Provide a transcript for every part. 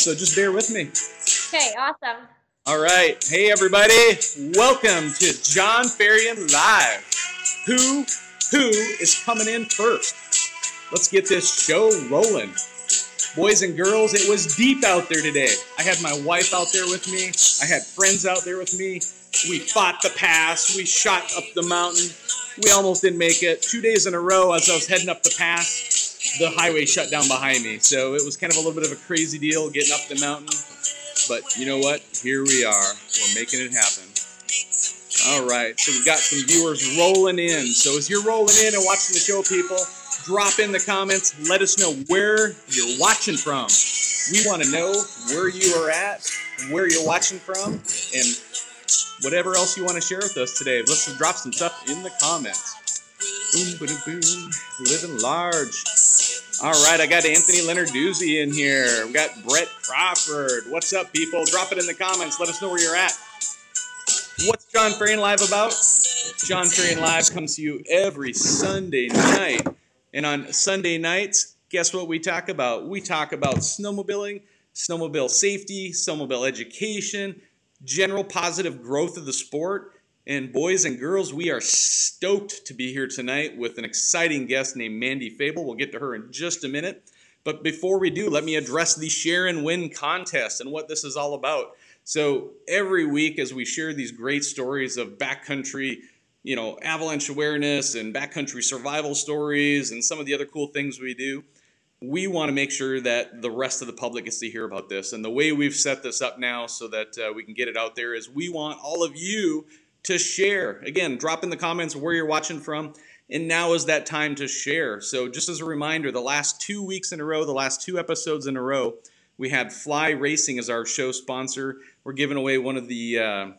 So just bear with me. Okay, awesome. All right. Hey, everybody. Welcome to Jon Ferrian Live. Who is coming in first? Let's get this show rolling. Boys and girls, it was deep out there today. I had my wife out there with me. I had friends out there with me. We fought the pass. We shot up the mountain. We almost didn't make it. 2 days in a row as I was heading up the pass, the highway shut down behind me. So it was kind of a little bit of a crazy deal getting up the mountain. But you know what? Here we are. We're making it happen. All right. So we've got some viewers rolling in. So as you're rolling in and watching the show, people, drop in the comments. Let us know where you're watching from. We want to know where you are at, where you're watching from, and whatever else you want to share with us today. Let's just drop some stuff in the comments. Boom, boom, boom. Living large. All right, I got Anthony Leonarduzzi in here. We got Brett Crawford. What's up, people? Drop it in the comments. Let us know where you're at. What's Jon Ferrian Live about? Jon Ferrian Live comes to you every Sunday night. And on Sunday nights, guess what we talk about? We talk about snowmobiling, snowmobile safety, snowmobile education, general positive growth of the sport. And boys and girls, we are stoked to be here tonight with an exciting guest named Mandy Fabel. We'll get to her in just a minute. But before we do, let me address the Share and Win contest and what this is all about. So every week as we share these great stories of backcountry, avalanche awareness and backcountry survival stories and some of the other cool things we do, we want to make sure that the rest of the public gets to hear about this. And the way we've set this up now so that we can get it out there is we want all of you to share. Again, drop in the comments where you're watching from, and now is that time to share. So just as a reminder, the last 2 weeks in a row, the last 2 episodes in a row, we had Fly Racing as our show sponsor. We're giving away one of the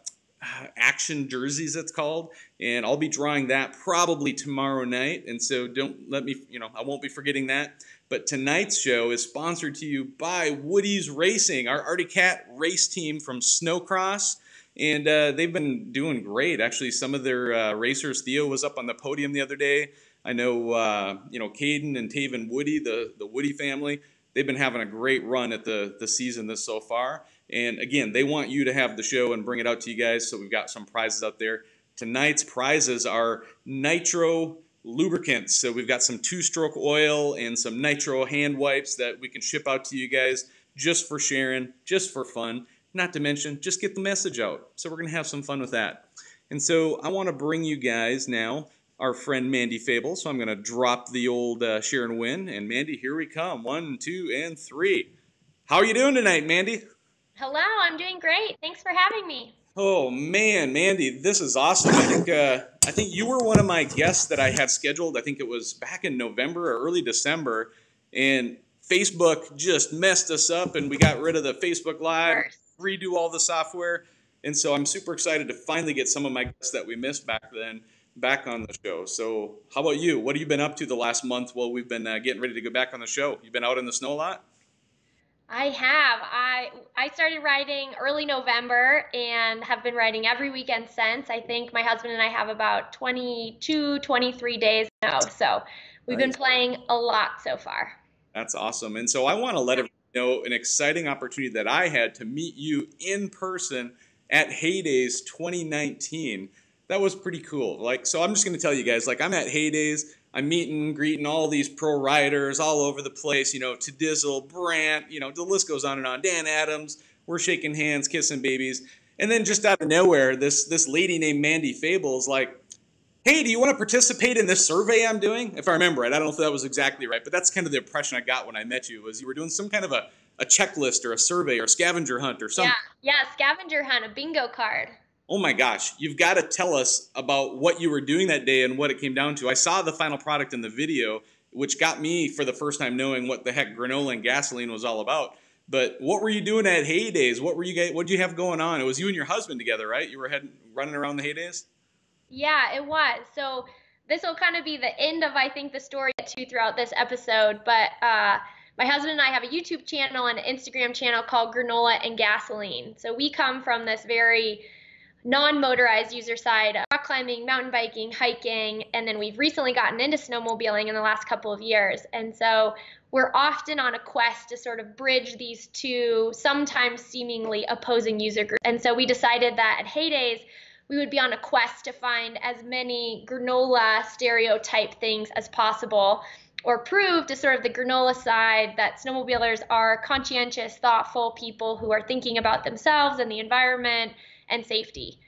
action jerseys, it's called, and I'll be drawing that probably tomorrow night, and so don't let me, I won't be forgetting that. But tonight's show is sponsored to you by Woody's Racing, our Artie Cat race team from Snowcross. And they've been doing great. Actually, some of their racers, Theo was up on the podium the other day. I know, Caden and Taven Woody, the Woody family, they've been having a great run at the season this so far. And again, they want you to have the show and bring it out to you guys. So we've got some prizes out there. Tonight's prizes are nitro lubricants. So we've got some 2-stroke oil and some nitro hand wipes that we can ship out to you guys just for sharing, just for fun. Not to mention, just get the message out. So we're going to have some fun with that. And so I want to bring you guys now our friend Mandy Fabel. So I'm going to drop the old share and win. And Mandy, here we come. 1, 2, and 3. How are you doing tonight, Mandy? Hello, I'm doing great. Thanks for having me. Oh, man, Mandy, this is awesome. I think you were one of my guests that I had scheduled. I think it was back in November or early December. And Facebook just messed us up, and we got rid of the Facebook Live, redo all the software. And so I'm super excited to finally get some of my guests that we missed back then back on the show. So how about you? What have you been up to the last month while we've been getting ready to go back on the show? You been out in the snow a lot? I have. I started riding early November and have been riding every weekend since. I think my husband and I have about 22, 23 days now. So we've been playing a lot so far. That's awesome. And so I want to let everyone know an exciting opportunity that I had to meet you in person at Heydays 2019. That was pretty cool. So I'm just going to tell you guys, I'm at Heydays, I'm meeting, greeting all these pro riders all over the place, Tadizzle, Brandt, the list goes on and on. Dan Adams, we're shaking hands, kissing babies. And then just out of nowhere, this lady named Mandy Fabel is like, hey, do you want to participate in this survey I'm doing? If I remember it, I don't know if that was exactly right, but that's kind of the impression I got when I met you, was you were doing some kind of a checklist or a survey or a scavenger hunt or something. Yeah, scavenger hunt, a bingo card. Oh my gosh, you've got to tell us about what you were doing that day and what it came down to. I saw the final product in the video, which got me for the first time knowing what the heck Granola and Gasoline was all about. But what were you doing at Heydays? What did you have going on? It was you and your husband together, right? You were running around the Heydays? Yeah, it was. So this will kind of be the end of, I think, the story too throughout this episode. But my husband and I have a YouTube channel and an Instagram channel called Granola and Gasoline. So we come from this very non-motorized user side, rock climbing, mountain biking, hiking, and then we've recently gotten into snowmobiling in the last couple of years. And so we're often on a quest to sort of bridge these two sometimes seemingly opposing user groups. And so we decided that at Heydays, we would be on a quest to find as many granola stereotype things as possible, or prove to sort of the granola side that snowmobilers are conscientious, thoughtful people who are thinking about themselves and the environment and safety.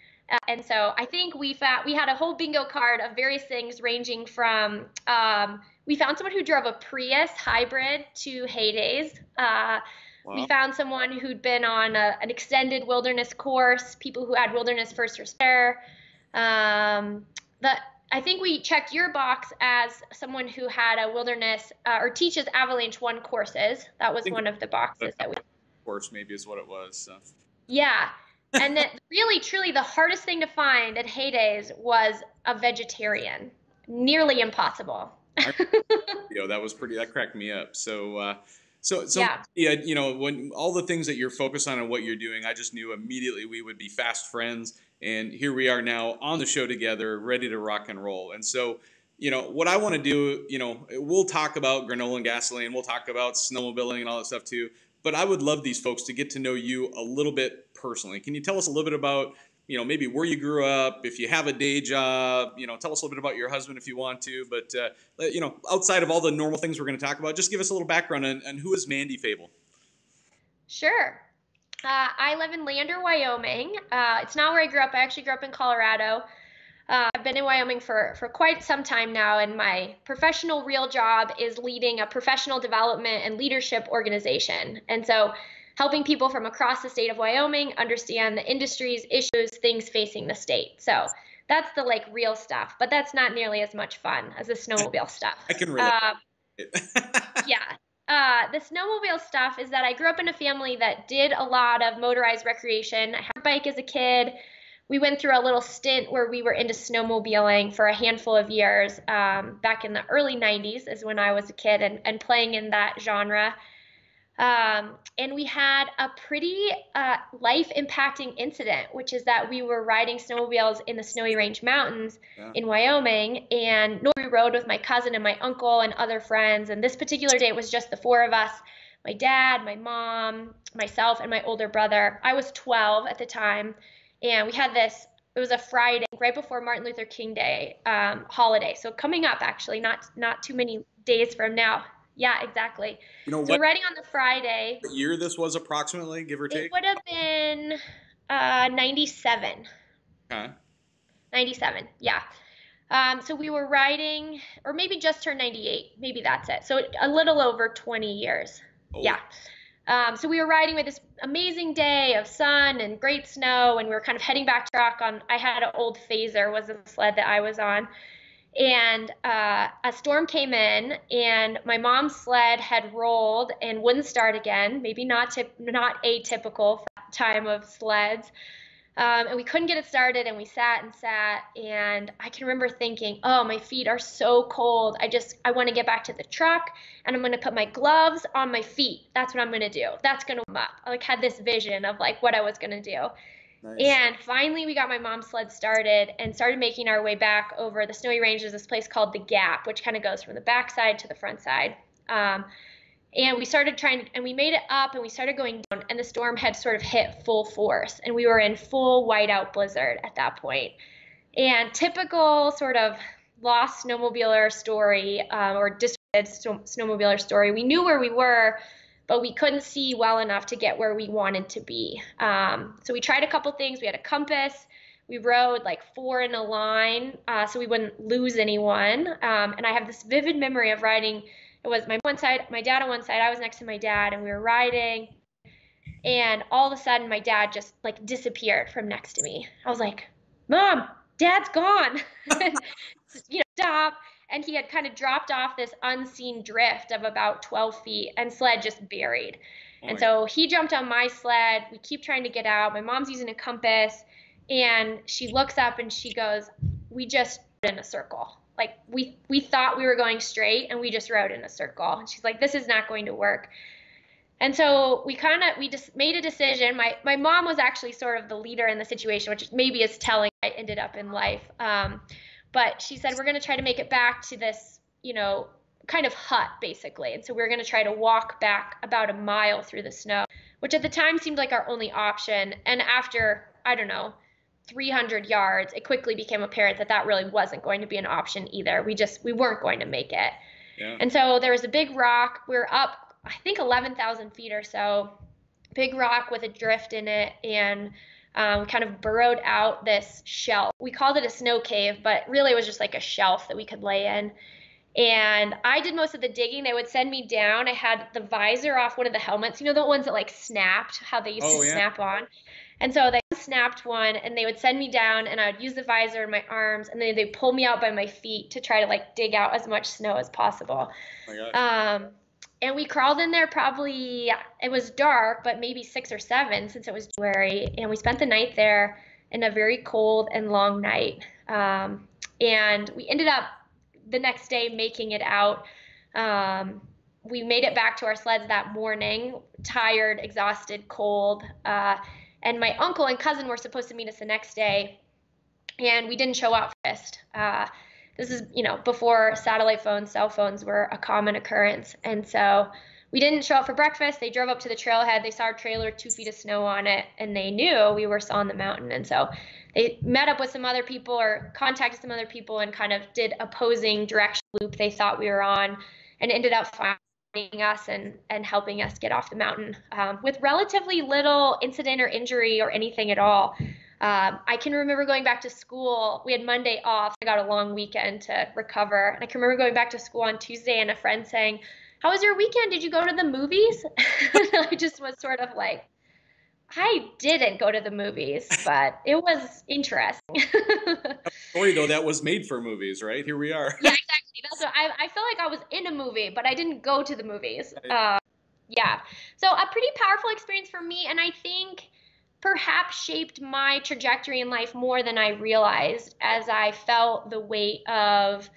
And so I think we had a whole bingo card of various things ranging from, we found someone who drove a Prius hybrid to Heydays. Wow. We found someone who'd been on an extended wilderness course, people who had wilderness first responder. I think we checked your box as someone who had a wilderness or teaches Avalanche 1 courses. That was one of the boxes that we. Course maybe is what it was. So. Yeah. And then really, truly, the hardest thing to find at Heydays was a vegetarian. Nearly impossible. That was pretty. That cracked me up. So yeah, when all the things that you're focused on and what you're doing, I just knew immediately we would be fast friends. And here we are now on the show together, ready to rock and roll. And so, what I want to do, we'll talk about Granola and Gasoline, we'll talk about snowmobiling and all that stuff too. But I would love these folks to get to know you a little bit personally. Can you tell us a little bit about, maybe where you grew up, if you have a day job, tell us a little bit about your husband if you want to. But, outside of all the normal things we're going to talk about, just give us a little background on who is Mandy Fabel. Sure. I live in Lander, Wyoming. It's not where I grew up. I actually grew up in Colorado. I've been in Wyoming for quite some time now, and my professional real job is leading a professional development and leadership organization. And so helping people from across the state of Wyoming understand the industries, issues, things facing the state. So that's the real stuff, but that's not nearly as much fun as the snowmobile stuff. I can relate. Yeah. The snowmobile stuff is that I grew up in a family that did a lot of motorized recreation. I had a bike as a kid. We went through a little stint where we were into snowmobiling for a handful of years. Back in the early 90s is when I was a kid and playing in that genre. And we had a pretty life-impacting incident, which is that we were riding snowmobiles in the Snowy Range Mountains in Wyoming, and we rode with my cousin and my uncle and other friends. And this particular day, it was just the 4 of us, my dad, my mom, myself, and my older brother. I was 12 at the time, and we had this. It was a Friday, right before Martin Luther King Day holiday. So coming up, actually, not too many days from now. Yeah, exactly. So we're riding on the Friday. What year this was approximately, give or take? It would have been 97. Okay. 97, yeah. So we were riding, or maybe just turned 98. Maybe that's it. So a little over 20 years. Oh. Yeah. So we were riding with this amazing day of sun and great snow, and we were kind of heading back to rock on. I had an old Phaser was the sled that I was on. And a storm came in, and my mom's sled had rolled and wouldn't start again. Maybe not atypical for that time of sleds. And we couldn't get it started, and we sat, and I can remember thinking, oh, my feet are so cold. I want to get back to the truck, and I'm going to put my gloves on my feet. That's what I'm going to do. That's going to warm up. I had this vision of what I was going to do. Nice. And finally, we got my mom's sled started and started making our way back over the Snowy Range. There's this place called the Gap, which kind of goes from the back side to the front side. And we started and we made it up, and we started going down, and the storm had sort of hit full force, and we were in full whiteout blizzard at that point. And typical sort of lost snowmobiler story, or disrupted snowmobiler story. We knew where we were, but we couldn't see well enough to get where we wanted to be. So we tried a couple things. We had a compass. We rode 4 in a line so we wouldn't lose anyone. And I have this vivid memory of riding. It was my dad on one side. I was next to my dad, and we were riding. And all of a sudden, my dad just disappeared from next to me. I was like, Mom, Dad's gone. Stop. And he had kind of dropped off this unseen drift of about 12 feet, and sled just buried. And so he jumped on my sled. We keep trying to get out. My mom's using a compass, and she looks up and she goes, we just rode in a circle. We thought we were going straight, and we just rode in a circle. And she's like, this is not going to work. And so we just made a decision. My mom was actually sort of the leader in the situation, which maybe is telling I ended up in life. But she said, we're going to try to make it back to this, kind of hut basically. And so we're going to try to walk back about a mile through the snow, which at the time seemed like our only option. And after, I don't know, 300 yards, it quickly became apparent that that really wasn't going to be an option either. We weren't going to make it. Yeah. And so there was a big rock. We were up, I think 11,000 feet or so, big rock with a drift in it, and kind of burrowed out this shelf. We called it a snow cave, but really it was just like a shelf that we could lay in. And I did most of the digging. They would send me down. I had the visor off one of the helmets, the ones that like snapped, how they used to snap on. And so they snapped one, and they would send me down, and I would use the visor in my arms, and then they'd pull me out by my feet to try to like dig out as much snow as possible. Oh my gosh. And we crawled in there probably, it was dark, but maybe 6 or 7 since it was January. And we spent the night there in a very cold and long night. And we ended up the next day making it out. We made it back to our sleds that morning, tired, exhausted, cold. And my uncle and cousin were supposed to meet us the next day, and we didn't show up first. This is, before satellite phones, cell phones were a common occurrence. And so we didn't show up for breakfast. They drove up to the trailhead. They saw our trailer, 2 feet of snow on it, and they knew we were still on the mountain. And so they met up with some other people or contacted some other people and kind of did opposing direction loop they thought we were on, and ended up finding us and helping us get off the mountain with relatively little incident or injury or anything at all. I can remember going back to school. We had Monday off. I got a long weekend to recover. And I can remember going back to school on Tuesday and a friend saying, "How was your weekend? Did you go to the movies?" I just was sort of like, I didn't go to the movies, but it was interesting. Story though, that was made for movies, right? Here we are. Yeah, exactly. That's what I feel like I was in a movie, but I didn't go to the movies. Yeah. So a pretty powerful experience for me, and I think perhaps shaped my trajectory in life more than I realized as I felt the weight of,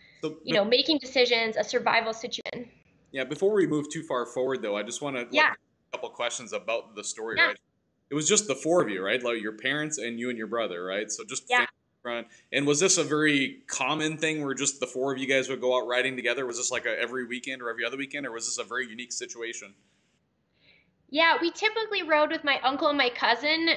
making decisions, a survival situation. Yeah, before we move too far forward, though, I just want to a couple questions about the story, right? It was just the 4 of you, right? Like your parents and you and your brother, right? So just family front. And was this a very common thing where just the 4 of you guys would go out riding together? Was this like every weekend or every other weekend, or was this a very unique situation? Yeah, we typically rode with my uncle and my cousin,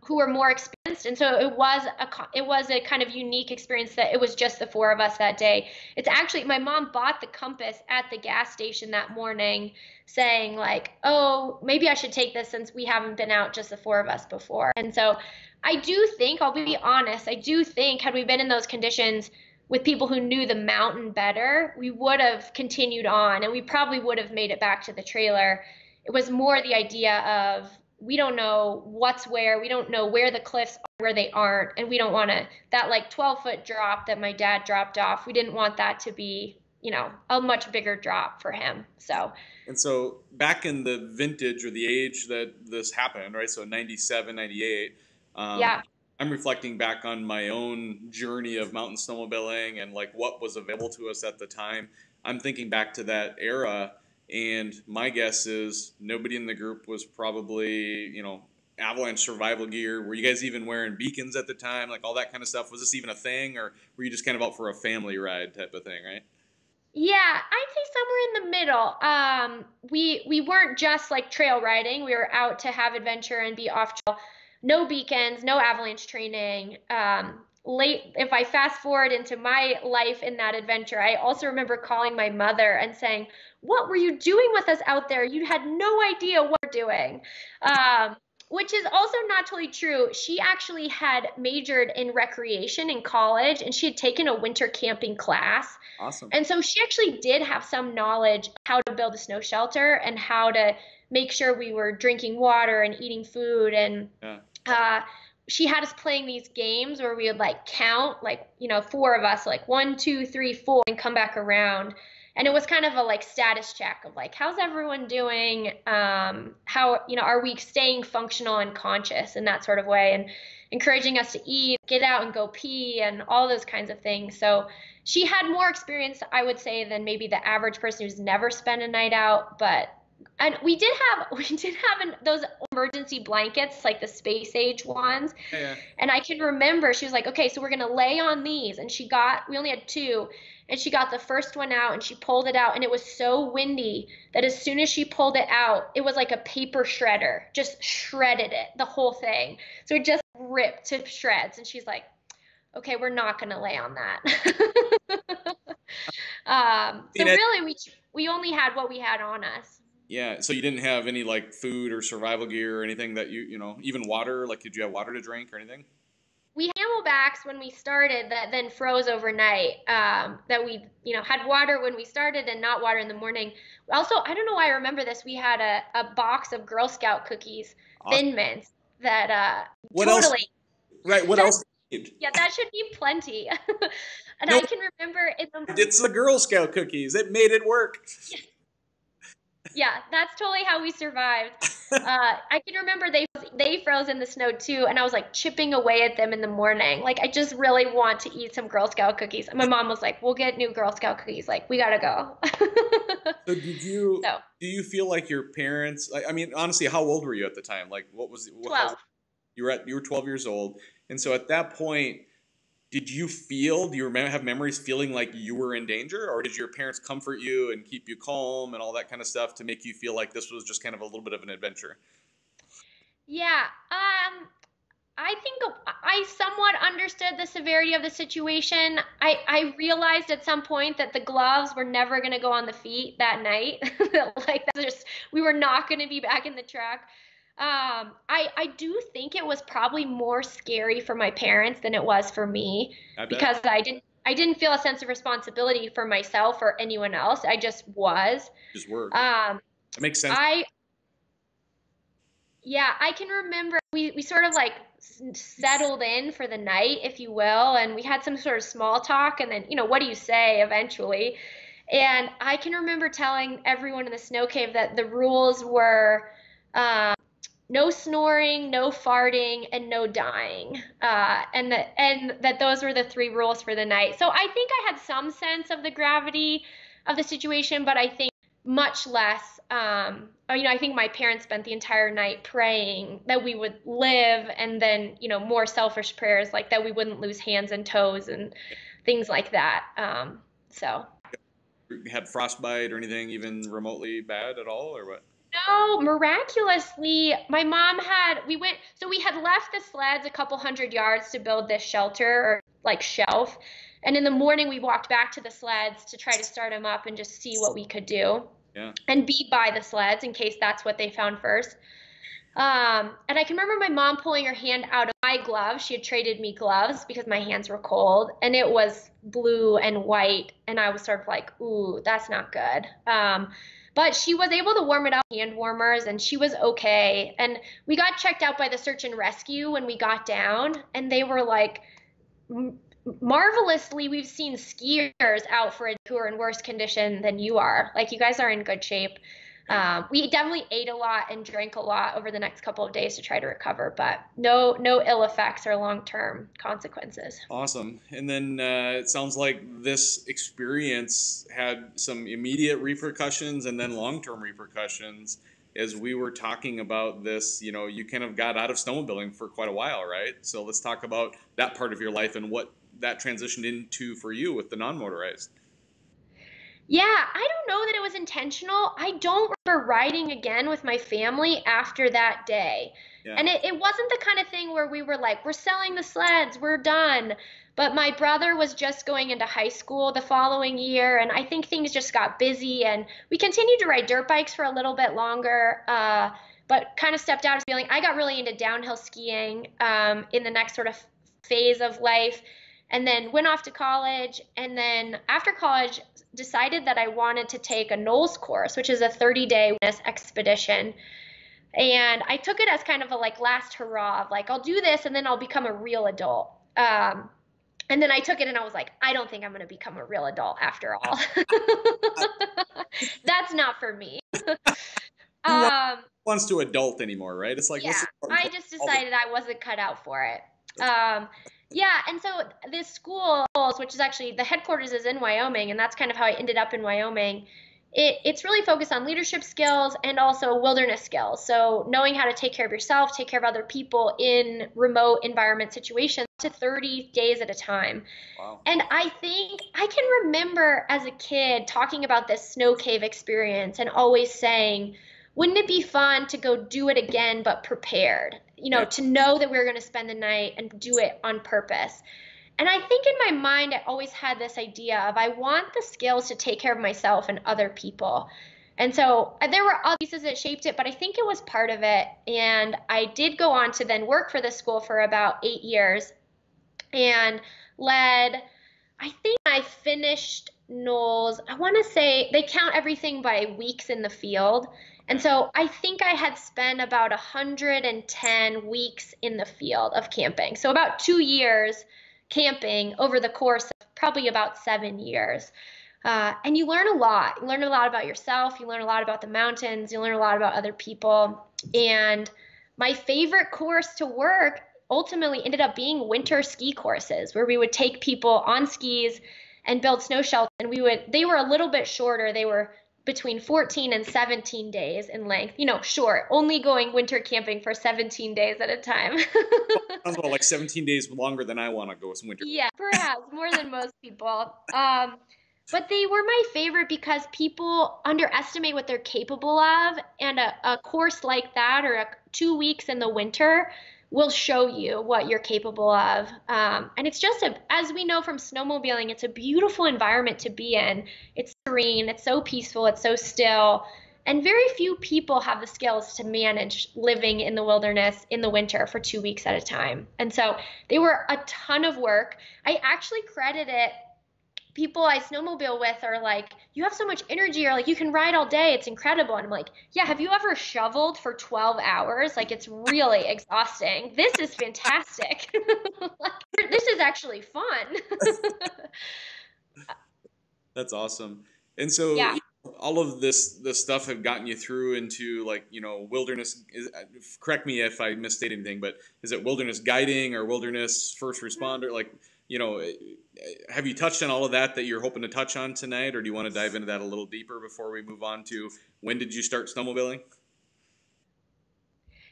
who were more experienced, and so it was a kind of unique experience that it was just the 4 of us that day. It's actually, my mom bought the compass at the gas station that morning, saying like, "Oh, maybe I should take this since we haven't been out just the 4 of us before." And so I do think, I'll be honest, I do think had we been in those conditions with people who knew the mountain better, we would have continued on, and we probably would have made it back to the trailer. It was more the idea of, we don't know what's where, we don't know where the cliffs are, where they aren't, and we don't want to, that like 12-foot drop that my dad dropped off, we didn't want that to be, a much bigger drop for him. And so back in the vintage or the age that this happened, right? So 97, 98, I'm reflecting back on my own journey of mountain snowmobiling and like what was available to us at the time. I'm thinking back to that era. And my guess is nobody in the group was probably, avalanche survival gear. Were you guys even wearing beacons at the time? Like all that kind of stuff. Was this even a thing, or were you just kind of out for a family ride type of thing, right? Yeah, I'd say somewhere in the middle. We weren't just like trail riding. We were out to have adventure and be off trail. No beacons, no avalanche training. If I fast forward into my life in that adventure, I also remember calling my mother and saying, "What were you doing with us out there? You had no idea what we're doing." Which is also not totally true. She actually had majored in recreation in college, and she had taken a winter camping class. Awesome. And so she actually did have some knowledge of how to build a snow shelter and how to make sure we were drinking water and eating food. And she had us playing these games where we would like count, like, 4 of us, like 1, 2, 3, 4, and come back around. And it was kind of a like status check of like, how's everyone doing? How, are we staying functional and conscious in that sort of way, and encouraging us to eat, get out and go pee, and all those kinds of things. So she had more experience, I would say, than maybe the average person who's never spent a night out. But And we did have those emergency blankets, like the space age ones. Yeah, yeah. And I can remember she was like, okay, so we're gonna lay on these. And we only had two, and she got the first one out and she pulled it out, and it was so windy that as soon as she pulled it out, it was like a paper shredder, just shredded it, the whole thing. So it just ripped to shreds. And she's like, okay, we're not gonna lay on that. So Tina, really, we only had what we had on us. yeah, so you didn't have any like food or survival gear or anything that even water, like did you have water to drink or anything? We had camelbacks when we started that then froze overnight. That we, had water when we started and not water in the morning. Also, I don't know why I remember this. We had a box of Girl Scout cookies, Awesome. Thin Mints, that What else? totally, Right, what else? yeah, that should be plenty. And No, I can remember in the it's the Girl Scout cookies. It made it work. Yeah, that's totally how we survived. I can remember they froze in the snow too, and I was like chipping away at them in the morning. Like I just really want to eat some Girl Scout cookies. And my mom was like, "We'll get new Girl Scout cookies. Like we gotta go." So So do you feel like your parents, I mean, honestly, how old were you at the time? Like what was it? 12. You were 12 years old. And so at that point, do you have memories feeling like you were in danger, or did your parents comfort you and keep you calm and all that kind of stuff to make you feel like this was just kind of a little bit of an adventure? Yeah, I think I somewhat understood the severity of the situation. I realized at some point that the gloves were never going to go on the feet that night. Like that's just we were not going to be back in the truck. I do think it was probably more scary for my parents than it was for me I bet. because I didn't feel a sense of responsibility for myself or anyone else. I just was. Just work. Um, It makes sense. I Yeah, I can remember we sort of like settled in for the night, if you will, and we had some sort of small talk, and then, what do you say eventually? And I can remember telling everyone in the snow cave that the rules were no snoring, no farting, and no dying, and that those were the three rules for the night. So I think I had some sense of the gravity of the situation, but I think much less. I think my parents spent the entire night praying that we would live, and then, more selfish prayers like that we wouldn't lose hands and toes and things like that. So. Had frostbite or anything even remotely bad at all, or what? No, miraculously, my mom so we had left the sleds a couple hundred yards to build this shelter or like shelf. And in the morning, we walked back to the sleds to try to start them up and just see what we could do Yeah. and be by the sleds in case that's what they found first. And I can remember my mom pulling her hand out of my gloves. She had traded me gloves because my hands were cold, and it was blue and white. And I was sort of like, ooh, that's not good. But she was able to warm it up with hand warmers, and she was okay. And we got checked out by the search and rescue when we got down, and they were like, marvelously, we've seen skiers out for a who are in worse condition than you are. Like, you guys are in good shape. We definitely ate a lot and drank a lot over the next couple of days to try to recover, but no ill effects or long-term consequences. Awesome. And then it sounds like this experience had some immediate repercussions and then long-term repercussions. As we were talking about this, you kind of got out of snowmobiling for quite a while, right? So let's talk about that part of your life and what that transitioned into for you with the non-motorized. Yeah, I don't know that it was intentional. I don't remember riding again with my family after that day. Yeah. And it wasn't the kind of thing where we were like, we're selling the sleds, we're done. But my brother was just going into high school the following year, and I think things just got busy, and we continued to ride dirt bikes for a little bit longer, but kind of stepped out of feeling. I got really into downhill skiing in the next sort of phase of life, and then went off to college, and then after college decided that I wanted to take a NOLS course, which is a 30-day wilderness expedition. And I took it as kind of a like last hurrah of like, I'll do this and then I'll become a real adult. And then I took it and I was like, I don't think I'm going to become a real adult after all. That's not for me. Who wants to adult anymore, right? It's like, Yeah, I just decided I wasn't cut out for it. Yeah, and so this school, which is actually the headquarters is in Wyoming, and that's kind of how I ended up in Wyoming, it's really focused on leadership skills and also wilderness skills. So knowing how to take care of yourself, take care of other people in remote environment situations to 30 days at a time. Wow. And I think I can remember as a kid talking about this snow cave experience and always saying, wouldn't it be fun to go do it again, but prepared? Yeah. To know that we were going to spend the night and do it on purpose. And I think in my mind, I always had this idea of I want the skills to take care of myself and other people. And so there were other pieces that shaped it, but I think it was part of it. And I did go on to then work for this school for about 8 years and led, I think I finished Knowles. I want to say they count everything by weeks in the field. And so I think I had spent about 110 weeks in the field of camping. So about 2 years camping over the course of probably about 7 years. And you learn a lot. You learn a lot about yourself. You learn a lot about the mountains. You learn a lot about other people. And my favorite course to work ultimately ended up being winter ski courses where we would take people on skis and build snow shelters. And they were a little bit shorter. They were between 14 and 17 days in length. Short, only going winter camping for 17 days at a time. Sounds about like 17 days longer than I want to go some winter. Yeah, perhaps more than most people. But they were my favorite because people underestimate what they're capable of, and a course like that or 2 weeks in the winter will show you what you're capable of. And it's just as we know from snowmobiling, it's a beautiful environment to be in. It's serene, it's so peaceful, it's so still. And very few people have the skills to manage living in the wilderness in the winter for 2 weeks at a time. And so they were a ton of work. I actually credit it. People I snowmobile with are like, you have so much energy, or like, you can ride all day. It's incredible. And I'm like, yeah, have you ever shoveled for 12 hours? Like, it's really exhausting. This is fantastic. Like, this is actually fun. That's awesome. And so Yeah. all of this stuff have gotten you through into like, wilderness. Correct me if I misstate anything, but is it wilderness guiding or wilderness first responder? Like, have you touched on all of that you're hoping to touch on tonight, or do you want to dive into that a little deeper before we move on to when did you start snowmobiling?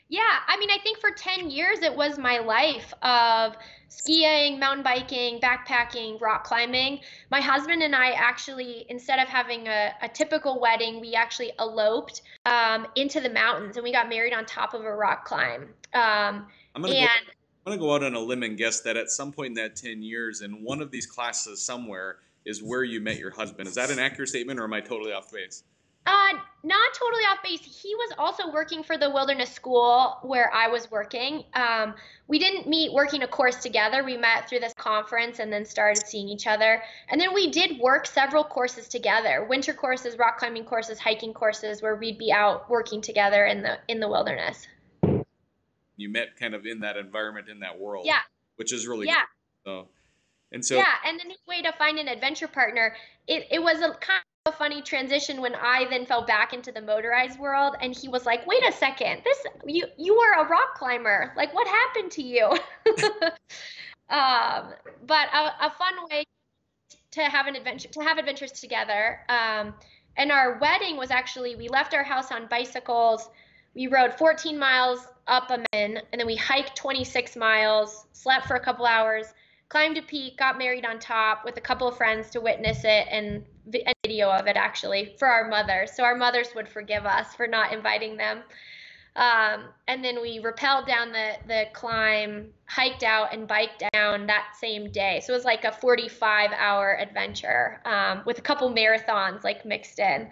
Yeah, I mean, I think for 10 years it was my life of skiing, mountain biking, backpacking, rock climbing. My husband and I actually, instead of having a typical wedding, we actually eloped into the mountains and we got married on top of a rock climb. I'm gonna go out on a limb and guess that at some point in that 10 years, in one of these classes somewhere, is where you met your husband. Is that an accurate statement, or am I totally off base? Not totally off base. He was also working for the wilderness school where I was working. We didn't meet working a course together. We met through this conference and then started seeing each other. And then we did work several courses together: winter courses, rock climbing courses, hiking courses, where we'd be out working together in the wilderness. You met kind of in that environment, in that world, Yeah. which is really Yeah. cool. So, Yeah, and the new way to find an adventure partner, it was a kind of a funny transition when I then fell back into the motorized world, and he was like, "Wait a second, you were a rock climber. Like, what happened to you?" But a fun way to have an adventure, to have adventures together. And our wedding was actually, we left our house on bicycles. We rode 14 miles up a mountain, and then we hiked 26 miles, slept for a couple hours, climbed a peak, got married on top with a couple of friends to witness it, and a video of it actually for our mothers. So our mothers would forgive us for not inviting them. And then we rappelled down the climb, hiked out, and biked down that same day. So it was like a 45-hour adventure with a couple marathons like mixed in.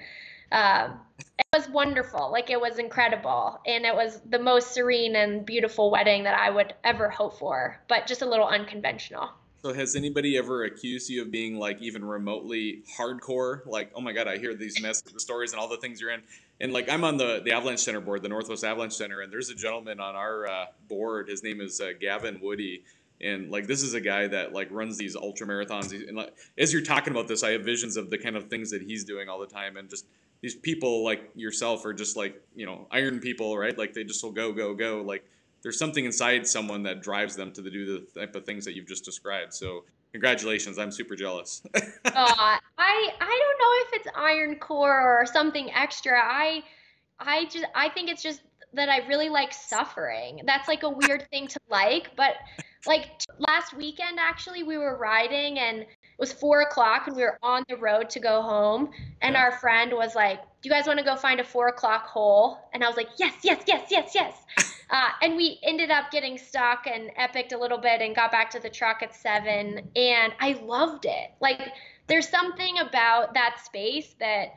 It was wonderful. Like, it was incredible. And it was the most serene and beautiful wedding that I would ever hope for, but just a little unconventional. So has anybody ever accused you of being like even remotely hardcore? Like, oh my God, I hear these stories and all the things you're in. And like, I'm on the Avalanche Center board, the Northwest Avalanche Center, and there's a gentleman on our board. His name is Gavin Woody. And like, this is a guy that like runs these ultra marathons. And like, as you're talking about this, I have visions of the kind of things that he's doing all the time. And just these people like yourself are just like, iron people, right? Like, they just will go, go, go. Like, there's something inside someone that drives them to do the type of things that you've just described. So Congratulations. I'm super jealous. I don't know if it's iron core or something extra. I think it's just that I really like suffering. That's like a weird thing to like, but like last weekend actually we were riding and it was 4 o'clock and we were on the road to go home and Yeah. our friend was like, "Do you guys want to go find a 4 o'clock hole?" And I was like, "Yes, yes, yes, yes, yes." And we ended up getting stuck and epicked a little bit and got back to the truck at 7 and I loved it. Like there's something about that space that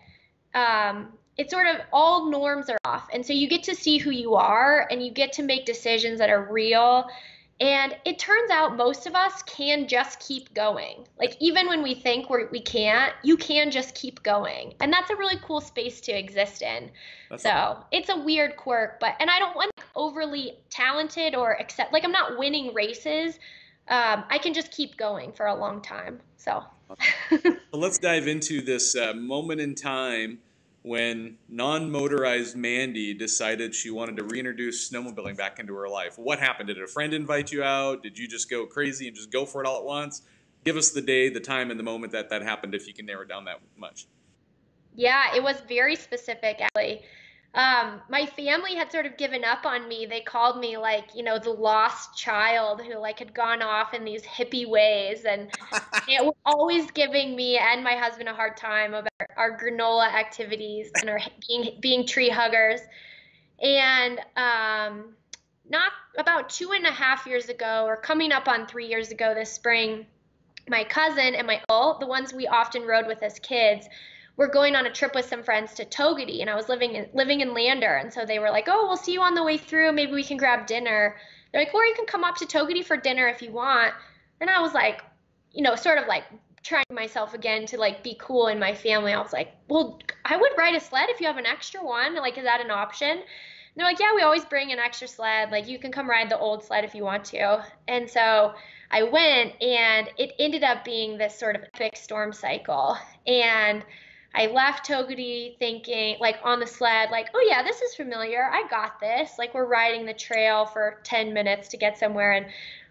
it's sort of all norms are off. And so you get to see who you are and you get to make decisions that are real. And it turns out most of us can just keep going. Like even when we think we can't, you can just keep going. And that's a really cool space to exist in. That's So it's a weird quirk, and I don't want overly talented or accept, like I'm not winning races. I can just keep going for a long time. So. So let's dive into this moment in time when non-motorized Mandy decided she wanted to reintroduce snowmobiling back into her life. What happened? Did a friend invite you out? Did you just go crazy and just go for it all at once? Give us the day, the time, and the moment that that happened, if you can narrow it down that much. Yeah, it was very specific actually. My family had sort of given up on me. They called me like, the lost child who like had gone off in these hippie ways and they were always giving me and my husband a hard time about our granola activities and our being tree huggers. And not about 2.5 years ago, or coming up on 3 years ago this spring, my cousin and my uncle, the ones we often rode with as kids, were going on a trip with some friends to Togedy, and I was living in Lander, and so they were like, "Oh, we'll see you on the way through. Maybe we can grab dinner." They're like, "Or you can come up to Togedy for dinner if you want." And I was like, sort of like trying myself again to like be cool in my family. I was like, "Well, I would ride a sled if you have an extra one. Like, is that an option?" And they're like, "Yeah, we always bring an extra sled. Like, you can come ride the old sled if you want to." And so I went, and it ended up being this sort of epic storm cycle. And I left Togedy thinking, like on the sled, like, "Oh yeah, this is familiar. I got this." Like we're riding the trail for 10 minutes to get somewhere, and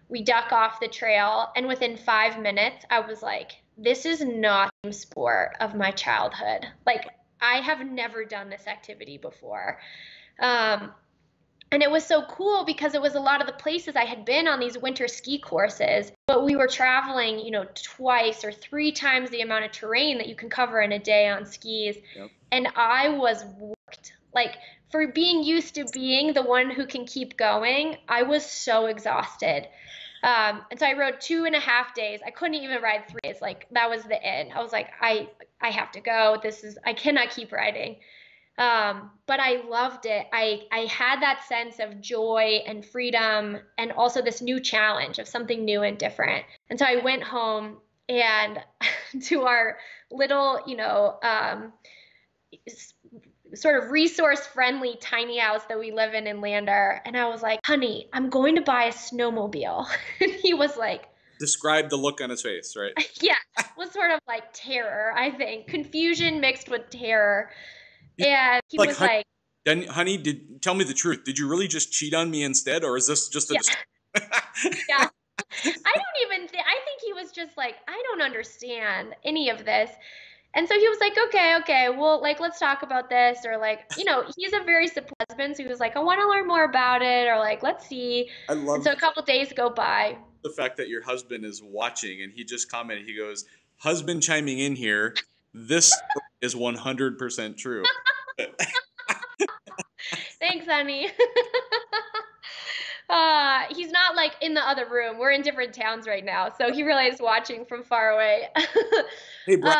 we duck off the trail. And within 5 minutes, I was like, "This is not the sport of my childhood. Like I have never done this activity before." Um, and it was so cool because it was a lot of the places I had been on these winter ski courses, but we were traveling, twice or three times the amount of terrain that you can cover in a day on skis. Yep. And I was worked. Like for being used to being the one who can keep going, I was so exhausted. And so I rode 2.5 days. I couldn't even ride 3 days. Like that was the end. I was like, I have to go. I cannot keep riding. But I loved it. I had that sense of joy and freedom and also this new challenge of something new and different. And so I went home and to our little, sort of resource friendly tiny house that we live in Lander. And I was like, "Honey, I'm going to buy a snowmobile." And he was like, Describe the look on his face, right? yeah, was sort of like terror, I think, confusion mixed with terror. And he Like, was like, honey, tell me the truth. Did you really just cheat on me instead, or is this just a yeah, yeah. I think he was just like, "I don't understand any of this." And so he was like, "Okay, okay, well, like, let's talk about this." Or like, he's a very simple husband. So he was like, "I want to learn more about it." Or like, "Let's see." I And love so a couple days go by. the fact that your husband is watching and he just commented. He goes, "Husband chiming in here. This is 100% true." Thanks, honey. He's not like in the other room. We're in different towns right now. So he really is watching from far away. Hey, Brian,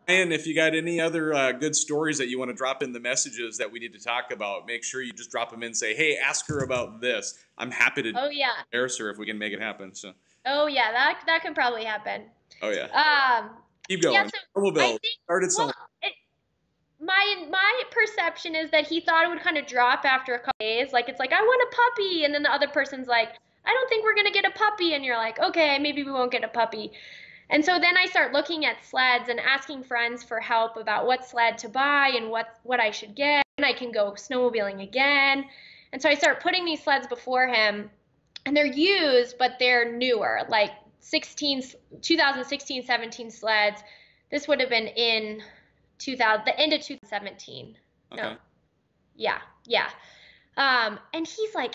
uh, if you got any other good stories that you want to drop in the messages that we need to talk about, make sure you just drop them in. Say, "Hey, ask her about this." I'm happy to oh yeah. embarrass her if we can make it happen. So, Oh yeah, that can probably happen. oh yeah, Um, keep yeah, going. so I Snowmobile think, started well, somewhere. my perception is that he thought it would kind of drop after a couple days. Like it's like, "I want a puppy," and then the other person's like, "I don't think we're gonna get a puppy," and you're like, "Okay, maybe we won't get a puppy." And so then I start looking at sleds and asking friends for help about what sled to buy and what I should get, and I can go snowmobiling again. And so I start putting these sleds before him, and they're used, but they're newer. Like 2016, 17 sleds. This would have been in the end of 2017. Okay. No. Yeah. Yeah. And he's like,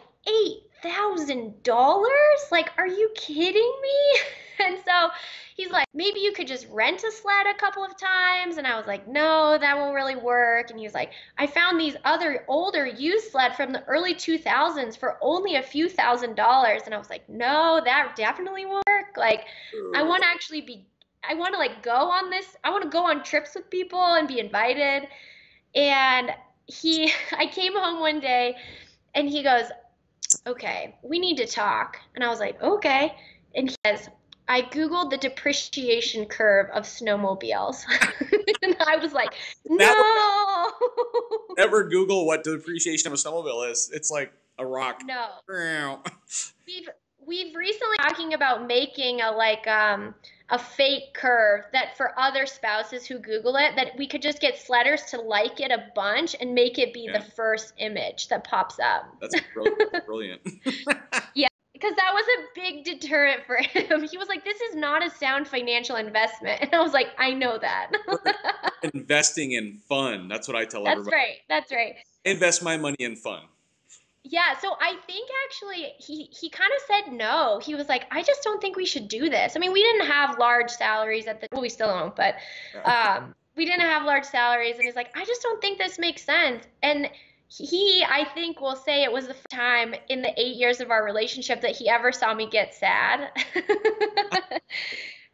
$8,000? Like, are you kidding me? And so he's like, maybe you could just rent a sled a couple of times. And I was like, no, that won't really work. And he was like, I found these other older used sled from the early 2000s for only a few $1,000s. And I was like, no, that definitely won't work. Like, I want to like go on this. I want to go on trips with people and be invited. And I came home one day and he goes, okay, we need to talk. And I was like, okay. And he says, I Googled the depreciation curve of snowmobiles. And I was like, no. Never Google what the depreciation of a snowmobile is. It's like a rock. No. We've recently talking about making a fake curve that for other spouses who Google it, that we could just get sledders to like it a bunch and make it be the first image that pops up. That's brilliant. Yeah, because that was a big deterrent for him. He was like, this is not a sound financial investment. And I was like, I know that. Investing in fun. That's what I tell everybody. That's right. Invest my money in fun. Yeah, so I think actually he kind of said no. He was like, I just don't think we should do this. I mean, we didn't have large salaries well, we still don't, but we didn't have large salaries. And he's like, I just don't think this makes sense. And I think, will say it was the first time in the 8 years of our relationship that he ever saw me get sad.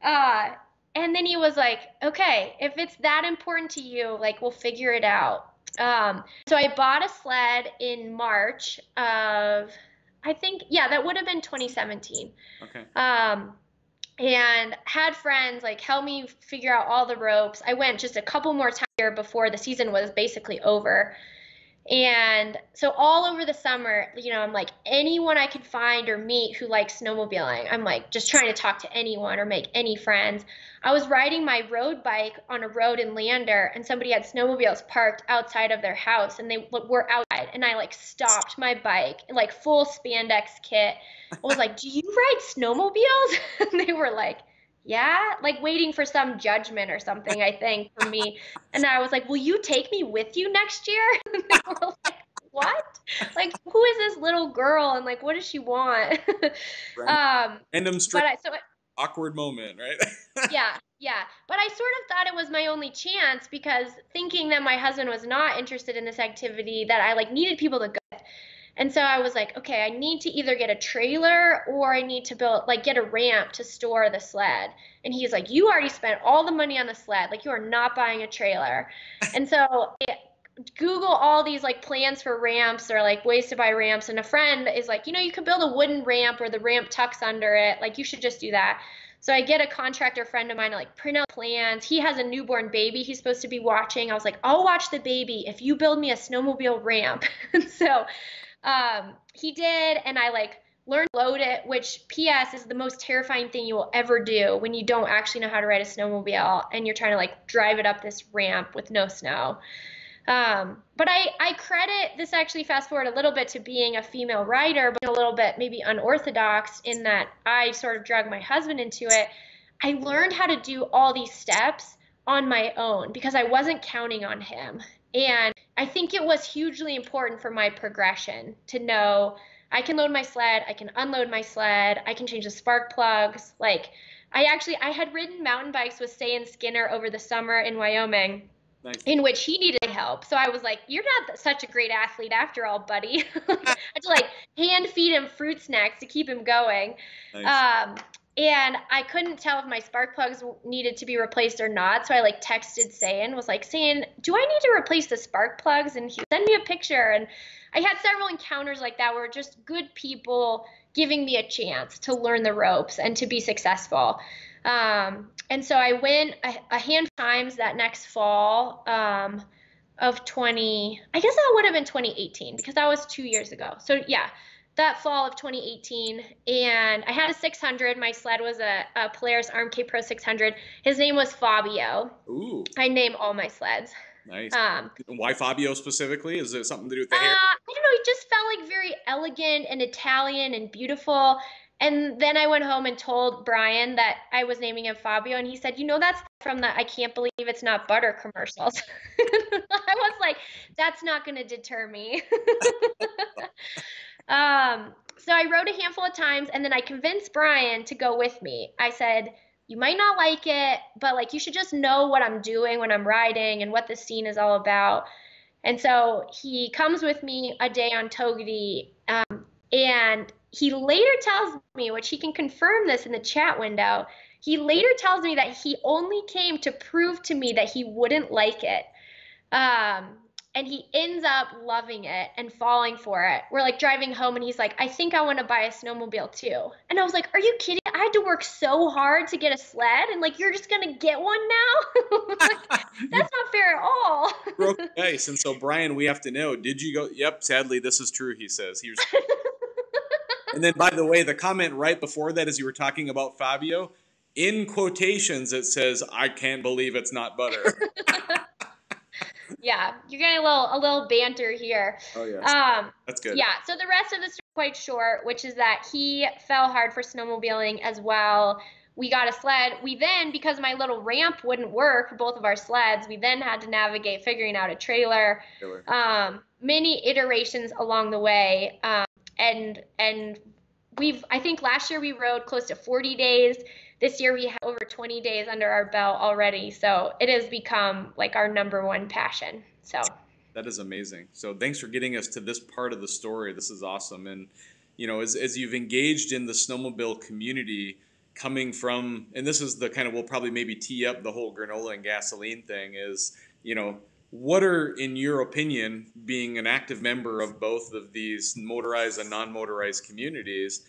And then he was like, okay, if it's that important to you, like, we'll figure it out. So I bought a sled in March of, I think, that would have been 2017. Okay. And had friends like help me figure out all the ropes. I went just a couple more times here before the season was basically over. And so all over the summer, I'm like, anyone I could find or meet who likes snowmobiling, I'm like just trying to talk to anyone or make any friends. I was riding my road bike on a road in Lander, and somebody had snowmobiles parked outside of their house, and they were outside, and I like stopped my bike, like full spandex kit. I was like, do you ride snowmobiles? And they were like, yeah, like waiting for some judgment or something, I think, from me. And I was like, will you take me with you next year? And they were like, what? Like, who is this little girl? And like, what does she want? Random awkward moment, right? Yeah. But I sort of thought it was my only chance, because thinking that my husband was not interested in this activity, that I like needed people to go with. And so I was like, okay, I need to either get a trailer or I need to get a ramp to store the sled. And he's like, you already spent all the money on the sled. Like, you are not buying a trailer. And so I Google all these like plans for ramps or like ways to buy ramps. And a friend is like, you could build a wooden ramp where the ramp tucks under it. Like, you should just do that. So I get a contractor friend of mine to like print out plans. He has a newborn baby he's supposed to be watching. I was like, I'll watch the baby if you build me a snowmobile ramp. And so he did, and I like learned to load it, which PS is the most terrifying thing you will ever do when you don't actually know how to ride a snowmobile and you're trying to like drive it up this ramp with no snow. But I credit this, actually fast forward a little bit to being a female rider, but a little bit maybe unorthodox in that I sort of dragged my husband into it. I learned how to do all these steps on my own because I wasn't counting on him. And I think it was hugely important for my progression to know I can load my sled, I can unload my sled, I can change the spark plugs. Like, I had ridden mountain bikes with Say and Skinner over the summer in Wyoming. Nice. In which he needed help. So I was like, you're not such a great athlete after all, buddy. I had to like hand feed him fruit snacks to keep him going. Nice. And I couldn't tell if my spark plugs needed to be replaced or not. So I like texted Sayin, was like, Sayin, do I need to replace the spark plugs? And he sent me a picture. And I had several encounters like that where just good people giving me a chance to learn the ropes and to be successful. And so I went a handful of times that next fall of I guess that would have been 2018 because that was 2 years ago. So yeah, that fall of 2018, and I had a 600. My sled was a Polaris RMK Pro 600. His name was Fabio. Ooh. I name all my sleds. Nice. Why Fabio specifically? Is it something to do with the hair? I don't know. He just felt like very elegant and Italian and beautiful. And then I went home and told Brian that I was naming him Fabio, and he said, that's from the I can't believe it's not butter commercials. I was like, that's not going to deter me. So I wrote a handful of times, and then I convinced Brian to go with me. I said, you might not like it, but like you should just know what I'm doing when I'm riding and what the scene is all about. And so he comes with me a day on Togedy, and he later tells me, which he can confirm this in the chat window, he later tells me that he only came to prove to me that he wouldn't like it. And he ends up loving it and falling for it. We're like driving home and he's like, I think I want to buy a snowmobile too. And I was like, are you kidding? I had to work so hard to get a sled and like, you're just going to get one now? Like, that's not fair at all. Broke the ice. And so, Brian, we have to know, did you go? Yep, sadly, this is true, he says. And then, by the way, the comment right before that, as you were talking about Fabio, in quotations, it says, I can't believe it's not butter. Yeah, you're getting a little banter here. Oh, yes. That's good. Yeah, so the rest of the story is quite short, which is that he fell hard for snowmobiling as well. We got a sled. We then, because my little ramp wouldn't work for both of our sleds, we then had to navigate figuring out a trailer. Many iterations along the way. And I think last year we rode close to 40 days. This year we have over 20 days under our belt already. So it has become like our number one passion. So that is amazing. So thanks for getting us to this part of the story. This is awesome. And, as you've engaged in the snowmobile community coming from, and this is the kind of, we'll probably maybe tee up the whole granola and gasoline thing is, what are, in your opinion, being an active member of both of these motorized and non-motorized communities,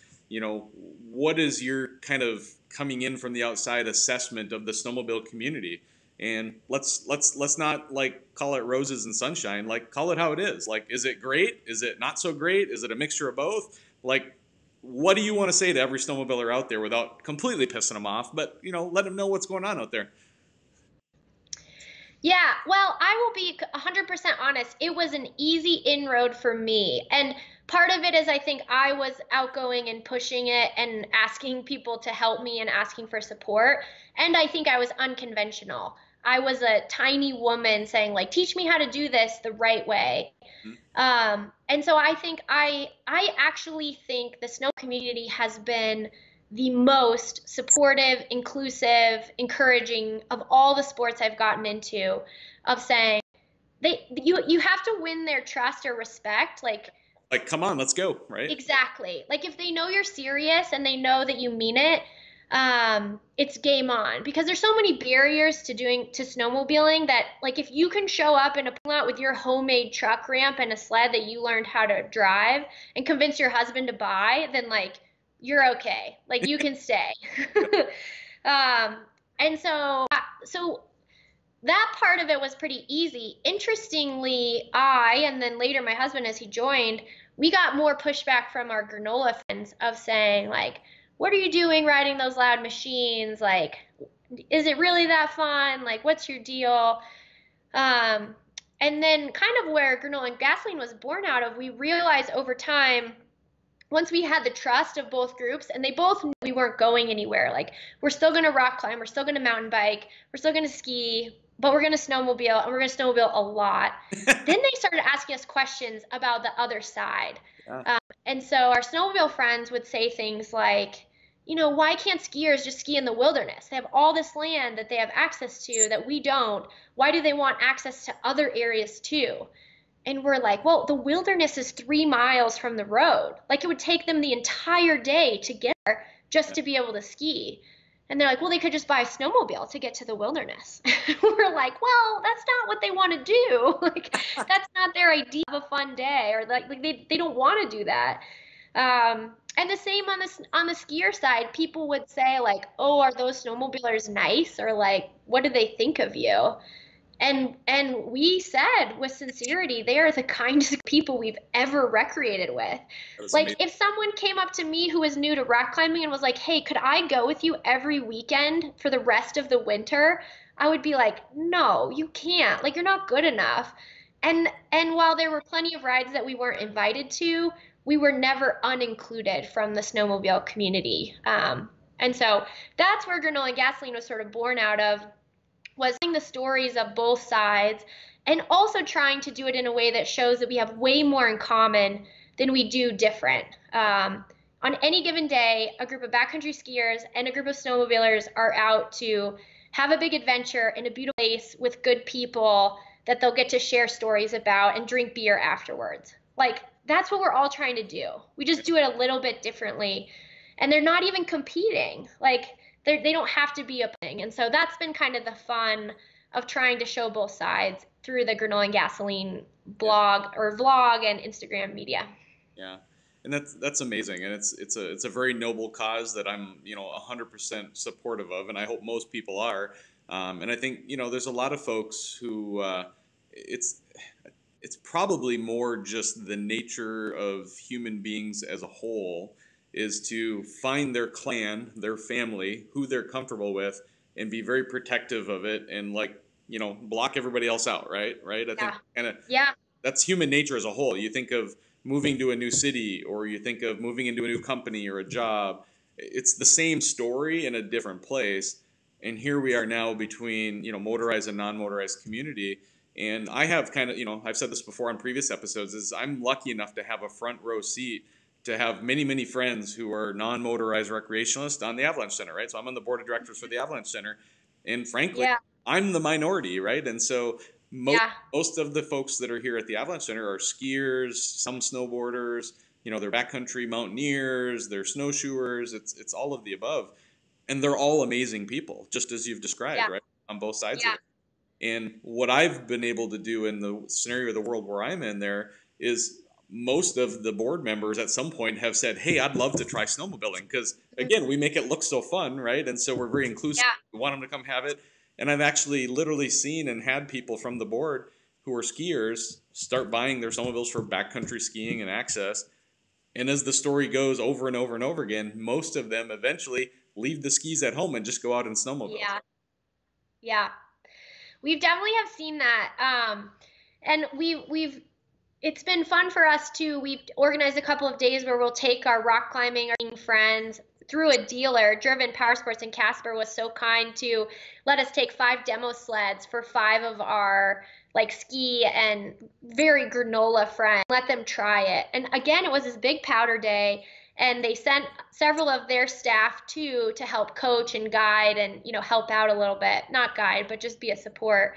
what is your kind of coming in from the outside assessment of the snowmobile community? And let's not like call it roses and sunshine, like call it how it is. Like, is it great? Is it not so great? Is it a mixture of both? Like, what do you want to say to every snowmobiler out there without completely pissing them off, but, let them know what's going on out there? Yeah, well, I will be 100% honest. It was an easy inroad for me. And part of it is I think I was outgoing and pushing it and asking people to help me and asking for support. And I think I was unconventional. I was a tiny woman saying, like, teach me how to do this the right way. And so I think I actually think the snow community has been the most supportive, inclusive, encouraging of all the sports I've gotten into, of saying you have to win their trust or respect. Like, come on, let's go, right? Exactly. Like, if they know you're serious and they know that you mean it, it's game on. Because there's so many barriers to snowmobiling that, like, if you can show up in a lot with your homemade truck ramp and a sled that you learned how to drive and convince your husband to buy, then like, you're okay. Like, you can stay. And so that part of it was pretty easy. Interestingly, and then later my husband, as he joined, we got more pushback from our granola friends of saying, like, what are you doing riding those loud machines? Like, is it really that fun? Like, what's your deal? And then kind of where Granola and Gasoline was born out of, we realized over time, once we had the trust of both groups, and they both knew we weren't going anywhere, like, we're still going to rock climb, we're still going to mountain bike, we're still going to ski, but we're going to snowmobile, and we're going to snowmobile a lot. Then they started asking us questions about the other side. Yeah. And so our snowmobile friends would say things like, why can't skiers just ski in the wilderness? They have all this land that they have access to that we don't. Why do they want access to other areas too? And we're like, well, the wilderness is 3 miles from the road. Like, it would take them the entire day to get there just to be able to ski. And they're like, well, they could just buy a snowmobile to get to the wilderness. We're like, well, that's not what they want to do. Like, that's not their idea of a fun day, or like they don't want to do that. And the same on the skier side, people would say, like, oh, are those snowmobilers nice? Or like, what do they think of you? And we said with sincerity, they are the kindest people we've ever recreated with. Like, amazing. If someone came up to me who was new to rock climbing and was like, hey, could I go with you every weekend for the rest of the winter? I would be like, no, you can't. Like, you're not good enough. And while there were plenty of rides that we weren't invited to, we were never unincluded from the snowmobile community. And so that's where Granola and Gasoline was sort of born out of, was telling the stories of both sides and also trying to do it in a way that shows that we have way more in common than we do different. On any given day, a group of backcountry skiers and a group of snowmobilers are out to have a big adventure in a beautiful place with good people that they'll get to share stories about and drink beer afterwards. Like, that's what we're all trying to do. We just do it a little bit differently. And they're not even competing. Like, they don't have to be a thing. And so that's been kind of the fun of trying to show both sides through the Granola and Gasoline blog or vlog and Instagram media. Yeah. And that's amazing, and it's a very noble cause that I'm 100% supportive of, and I hope most people are. And I think there's a lot of folks who it's probably more just the nature of human beings as a whole is to find their clan, their family, who they're comfortable with, and be very protective of it, and block everybody else out, right? I think kind of that's human nature as a whole. You think of moving to a new city, or you think of moving into a new company or a job. It's the same story in a different place. And here we are now between, motorized and non-motorized community. And I have kind of, I've said this before on previous episodes, is I'm lucky enough to have a front row seat to have many, many friends who are non-motorized recreationalists on the Avalanche Center, right? So I'm on the board of directors for the Avalanche Center. And frankly, I'm the minority, right? And so most of the folks that are here at the Avalanche Center are skiers, some snowboarders, they're backcountry mountaineers, they're snowshoers. It's all of the above, and they're all amazing people, just as you've described, right, on both sides of it. And what I've been able to do in the scenario of the world where I'm in there is most of the board members at some point have said, hey, I'd love to try snowmobiling, because again, we make it look so fun, right? And so we're very inclusive. We want them to come have it. And I've actually literally seen and had people from the board who are skiers start buying their snowmobiles for backcountry skiing and access. And as the story goes over and over and over again, most of them eventually leave the skis at home and just go out and snowmobile. Yeah. We've definitely have seen that. And it's been fun for us too. We've organized a couple of days where we'll take our rock climbing friends through a dealer. Driven Power Sports in Casper was so kind to let us take 5 demo sleds for 5 of our ski and very granola friends, let them try it. And again, it was this big powder day, and they sent several of their staff too to help coach and guide and help out a little bit, not guide, but just be a support.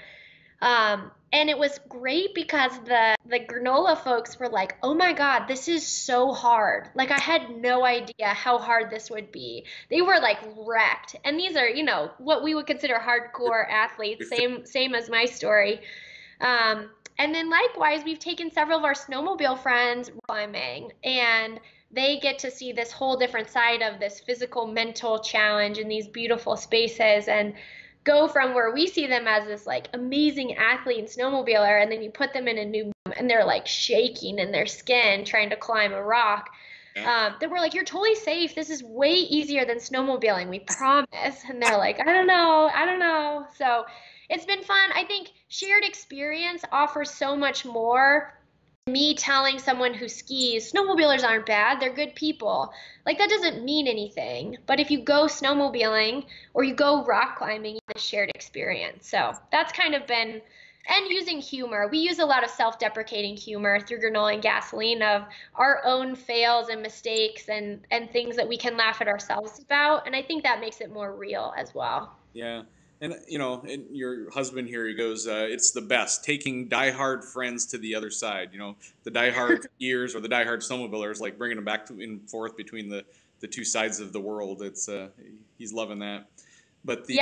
And it was great because the granola folks were like, oh my God, this is so hard. Like, I had no idea how hard this would be. They were wrecked. And these are, what we would consider hardcore athletes, same as my story. And then likewise, we've taken several of our snowmobile friends climbing, and they get to see this whole different side of this physical, mental challenge in these beautiful spaces, and go from where we see them as this amazing athlete and snowmobiler, and then you put them in a new and they're shaking in their skin trying to climb a rock. That we're you're totally safe. This is way easier than snowmobiling, we promise. And they're I don't know. So it's been fun. I think shared experience offers so much more. Me telling someone who skis, snowmobilers aren't bad, they're good people. That doesn't mean anything. But if you go snowmobiling or you go rock climbing, you have a shared experience. So that's kind of been, and using humor. We use a lot of self-deprecating humor through Granola and Gasoline of our own fails and mistakes and things that we can laugh at ourselves about. And I think that makes it more real as well. Yeah. And, and your husband here, he goes, it's the best, taking diehard friends to the other side, the diehard skiers or the diehard snowmobilers, bringing them back and forth between the two sides of the world. It's he's loving that. But the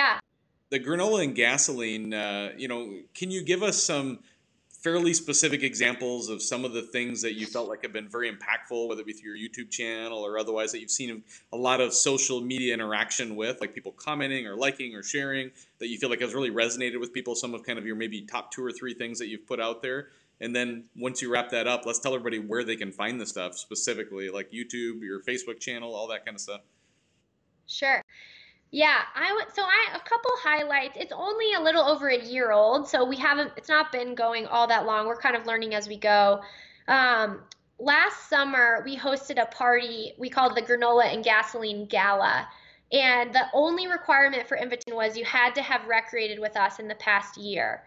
Granola and Gasoline, can you give us some fairly specific examples of some of the things that you felt have been very impactful, whether it be through your YouTube channel or otherwise, that you've seen a lot of social media interaction with, people commenting or liking or sharing, that you feel has really resonated with people, some of kind of your maybe top 2 or 3 things that you've put out there? And then once you wrap that up, let's tell everybody where they can find the stuff specifically, like YouTube, your Facebook channel, all that kind of stuff. Sure. Yeah, a couple highlights. It's only a little over a year old, so it's not been going all that long. We're kind of learning as we go. last summer we hosted a party we called the Granola and Gasoline Gala. And the only requirement for invitation was you had to have recreated with us in the past year.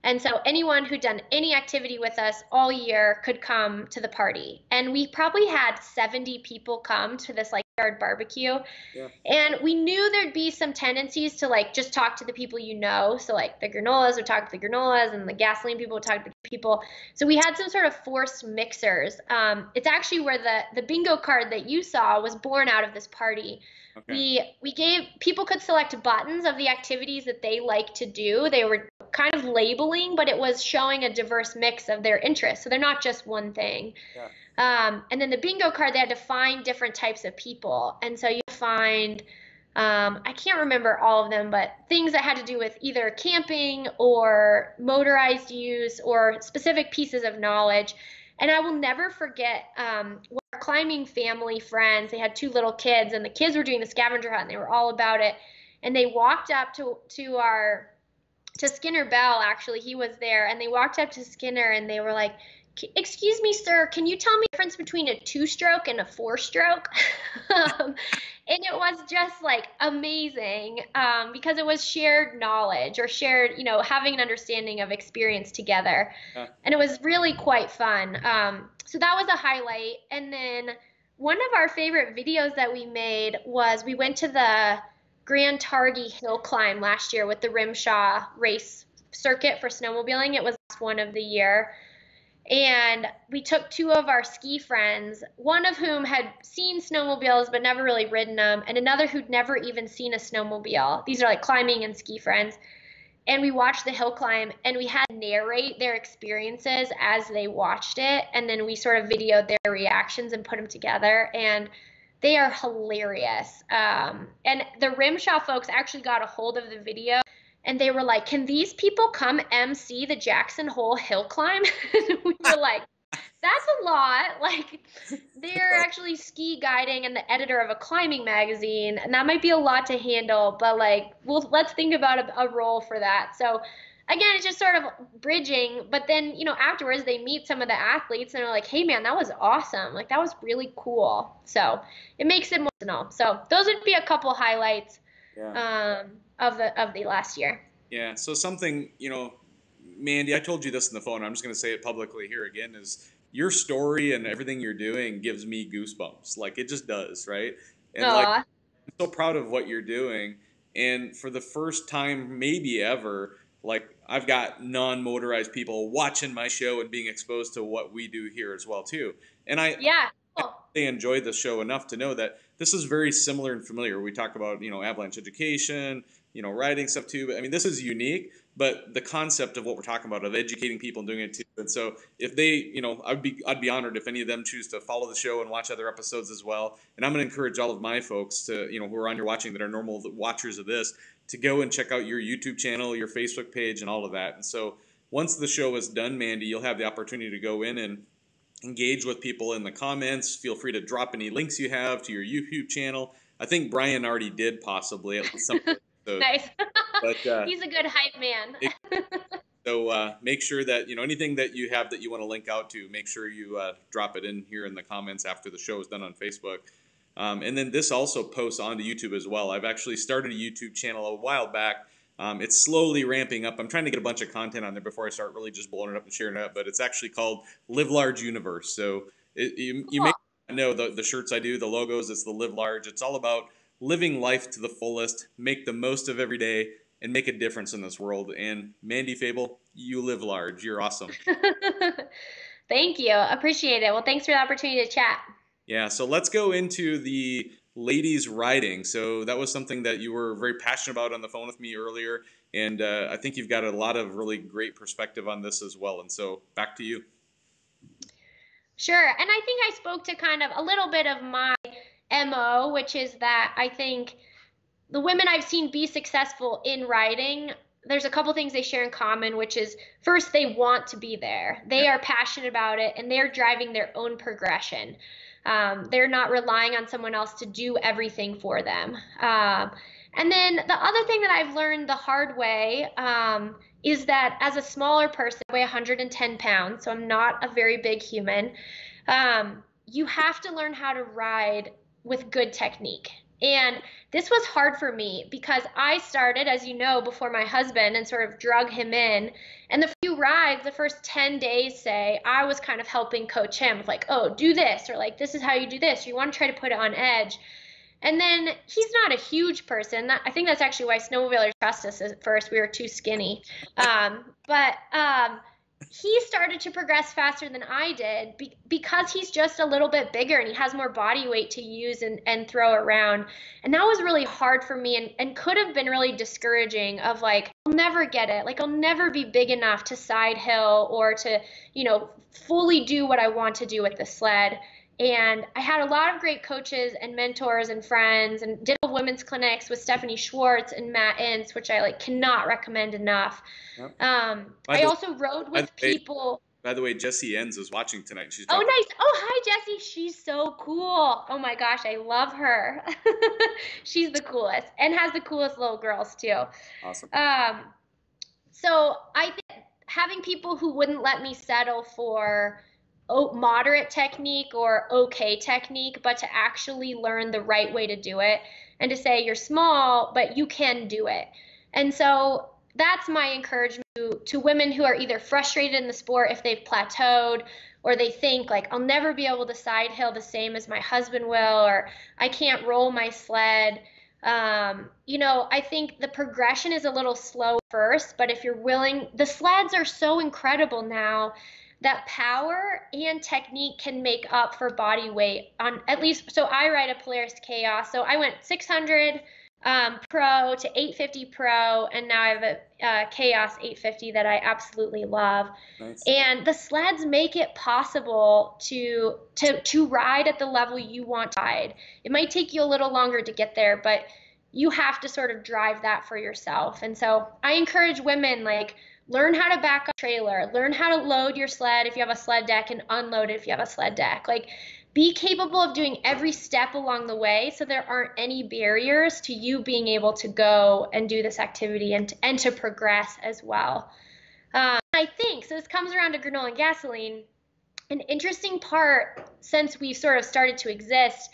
And so anyone who'd done any activity with us all year could come to the party. And we probably had 70 people come to this like yard barbecue. Yeah. And we knew there'd be some tendencies to like just talk to the people you know. So like the granolas would talk to the granolas and the gasoline people would talk to the people. So we had some sort of forced mixers. It's actually where the bingo card that you saw was born out of this party. Okay. We gave people could select buttons of the activities that they like to do. They were kind of labeling, but it was showing a diverse mix of their interests. So they're not just one thing. Yeah. And then the bingo card, they had to find different types of people. And so you find, I can't remember all of them, but things that had to do with either camping or motorized use or specific pieces of knowledge. And I will never forget our climbing family friends, they had two little kids, and the kids were doing the scavenger hunt, and they were all about it. And they walked up to Skinner Bell, actually, he was there, and they walked up to Skinner and they were like, "Excuse me, sir, can you tell me the difference between a two-stroke and a four-stroke?" And it was just like amazing because it was shared knowledge or shared, having an understanding of experience together. And it was really quite fun. So that was a highlight. And then one of our favorite videos that we made was we went to the Grand Targhee hill climb last year with the Rimshaw race circuit for snowmobiling. It was the last one of the year. And we took two of our ski friends, one of whom had seen snowmobiles but never really ridden them, and another who'd never even seen a snowmobile. These are like climbing and ski friends. And we watched the hill climb, and we had to narrate their experiences as they watched it, and then we sort of videoed their reactions and put them together. And they are hilarious. And the Rimshaw folks actually got a hold of the video, and they were like, "Can these people come MC the Jackson Hole hill climb?" And we were like, "That's a lot." Like, they're actually ski guiding and the editor of a climbing magazine, and that might be a lot to handle, but like, let's think about a role for that. So again, it's just sort of bridging, but then, afterwards they meet some of the athletes and they're like, "Hey man, that was awesome. Like, that was really cool." So it makes it emotional. So those would be a couple highlights. Yeah. Of the last year. Yeah. So something, Mandy, I told you this in the phone. I'm just going to say it publicly here again, is your story and everything you're doing gives me goosebumps. Like, it just does, right? And like, I'm so proud of what you're doing. And for the first time, maybe ever, like, I've got non-motorized people watching my show and being exposed to what we do here as well too. And Yeah. Cool. they enjoy the show enough to know that this is very similar and familiar. We talk about, avalanche education, riding stuff too. But I mean, this is unique, but the concept of what we're talking about of educating people and doing it too. And so if they, I'd be honored if any of them choose to follow the show and watch other episodes as well. And I'm going to encourage all of my folks to, who are on here watching that are normal watchers of this, to go and check out your YouTube channel, your Facebook page, and all of that. And so once the show is done, Mandy, you'll have the opportunity to go in and engage with people in the comments. Feel free to drop any links you have to your YouTube channel. I think Brian already did, possibly, at least some of those. Nice. But he's a good hype man. So make sure that, anything that you have that you want to link out to, make sure you drop it in here in the comments after the show is done on Facebook. And then this also posts onto YouTube as well. I've actually started a YouTube channel a while back. It's slowly ramping up. I'm trying to get a bunch of content on there before I start really just blowing it up and sharing it up. But it's actually called Live Large Universe. So you may know the shirts I do, the logos. It's the Live Large. It's all about living life to the fullest, make the most of every day, and make a difference in this world. And Mandy Fabel, you live large. You're awesome. Thank you. Appreciate it. Well, thanks for the opportunity to chat. Yeah. So let's go into the ladies riding. So that was something that you were very passionate about on the phone with me earlier. And I think you've got a lot of really great perspective on this as well. And so back to you. Sure. And I think I spoke to kind of a little bit of my MO, which is that I think the women I've seen be successful in riding, there's a couple things they share in common, which is first, they want to be there. They are passionate about it, and they're driving their own progression. They're not relying on someone else to do everything for them. And then the other thing that I've learned the hard way is that as a smaller person, I weigh 110 pounds, so I'm not a very big human. You have to learn how to ride with good technique. And this was hard for me because I started, as you know, before my husband and sort of drug him in. And the few rides, the first 10 days, say, I was kind of helping coach him with like, oh, do this, or like, this is how you do this. You want to try to put it on edge. And then he's not a huge person. I think that's actually why snowmobilers trust us at first. We were too skinny. But he started to progress faster than I did because he's just a little bit bigger and he has more body weight to use and throw around. And that was really hard for me and could have been really discouraging of like, I'll never get it. Like, I'll never be big enough to side hill or to, fully do what I want to do with the sled. And I had a lot of great coaches and mentors and friends and did women's clinics with Stephanie Schwartz and Matt Ince, which I cannot recommend enough. Yep. I also rode with people. By the way, Jessie Enns is watching tonight. She's nice. Oh, hi, Jessie. She's so cool. Oh my gosh, I love her. She's the coolest and has the coolest little girls too. Awesome. So I think having people who wouldn't let me settle for moderate technique or okay technique, but to actually learn the right way to do it and to say you're small, but you can do it. And so that's my encouragement to women who are either frustrated in the sport if they've plateaued, or they think like, I'll never be able to side hill the same as my husband will, or I can't roll my sled. I think the progression is a little slow first, but if you're willing, the sleds are so incredible now that power and technique can make up for body weight on at least. So I ride a Polaris Chaos. So I went 600 Pro to 850 Pro, and now I have a Chaos 850 that I absolutely love. Nice. And the sleds make it possible to ride at the level you want to ride. It might take you a little longer to get there, but you have to sort of drive that for yourself. And so I encourage women, learn how to back up a trailer, learn how to load your sled if you have a sled deck and unload it if you have a sled deck. Be capable of doing every step along the way so there aren't any barriers to you being able to go and do this activity and to progress as well. I think, so this comes around to Granola and Gasoline, an interesting part since we've sort of started to exist,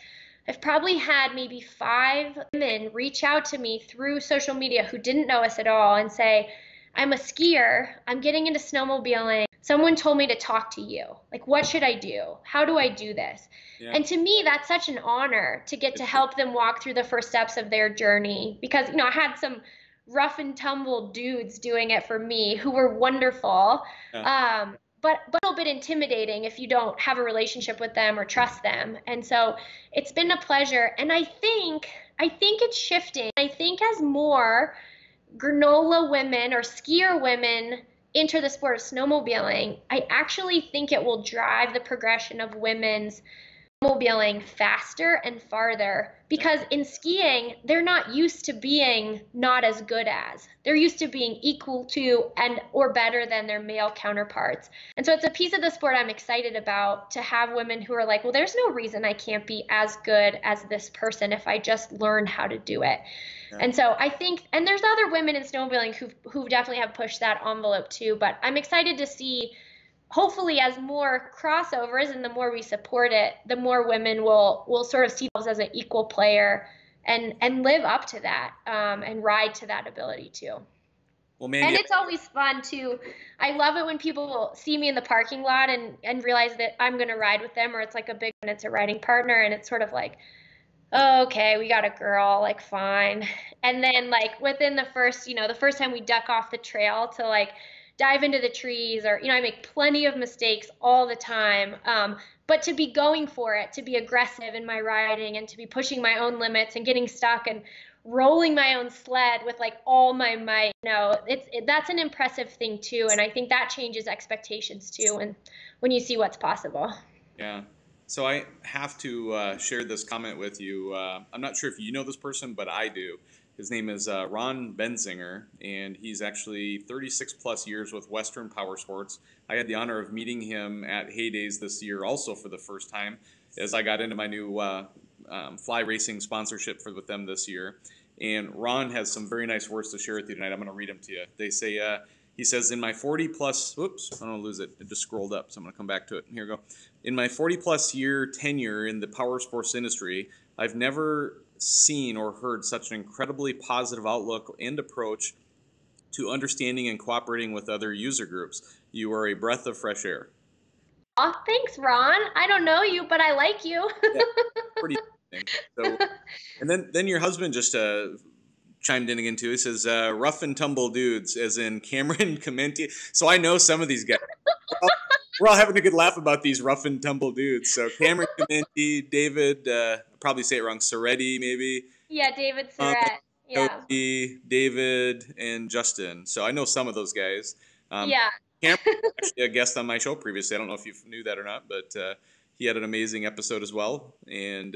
I've probably had maybe 5 women reach out to me through social media who didn't know us at all and say, I'm a skier, I'm getting into snowmobiling, someone told me to talk to you. What should I do? How do I do this? Yeah. And to me, that's such an honor to get to help them walk through the first steps of their journey, because, I had some rough and tumble dudes doing it for me who were wonderful, yeah. But a little bit intimidating if you don't have a relationship with them or trust them. And so it's been a pleasure. And I think it's shifting. I think as more granola women or skier women enter the sport of snowmobiling, I actually think it will drive the progression of women's snowmobiling faster and farther, because in skiing, they're not used to being not as good as. They're used to being equal to and or better than their male counterparts. And so it's a piece of the sport I'm excited about, to have women who are like, well, there's no reason I can't be as good as this person if I just learn how to do it. Yeah. And so I think, and there's other women in snowmobiling who definitely have pushed that envelope too, but I'm excited to see, hopefully as more crossovers and the more we support it, the more women will sort of see themselves as an equal player and live up to that and ride to that ability too. Well, Mandy, and it's always fun too. I love it when people see me in the parking lot and realize that I'm going to ride with them, or it's like a big, and it's a riding partner, and it's sort of like, oh, okay, we got a girl, fine. And then within the first time we duck off the trail to dive into the trees, or, I make plenty of mistakes all the time. But to be going for it, to be aggressive in my riding and to be pushing my own limits and getting stuck and rolling my own sled with all my might, that's an impressive thing too. And I think that changes expectations too. And when you see what's possible. Yeah. So I have to share this comment with you. I'm not sure if you know this person, but I do. His name is Ron Benzinger, and he's actually 36 plus years with Western Power Sports. I had the honor of meeting him at Heydays this year also for the first time, as I got into my new fly racing sponsorship with them this year. And Ron has some very nice words to share with you tonight. I'm going to read them to you. They say, He says, in my 40 plus, whoops, I don't want to lose it. It just scrolled up, so I'm going to come back to it. Here we go. In my 40 plus year tenure in the power sports industry, I've never seen or heard such an incredibly positive outlook and approach to understanding and cooperating with other user groups. You are a breath of fresh air. Oh, thanks, Ron. I don't know you, but I like you. Yeah, pretty interesting. So, and then your husband just chimed in again too. He says, rough and tumble dudes, as in Cameron Comenti. So I know some of these guys. We're all having a good laugh about these rough and tumble dudes. So Cameron Comenti, David, I'll probably say it wrong, Soretti maybe. Yeah, David Surratt. Yeah. Cody, David, and Justin. So I know some of those guys. Yeah. Cameron was actually a guest on my show previously. I don't know if you knew that or not, but he had an amazing episode as well. And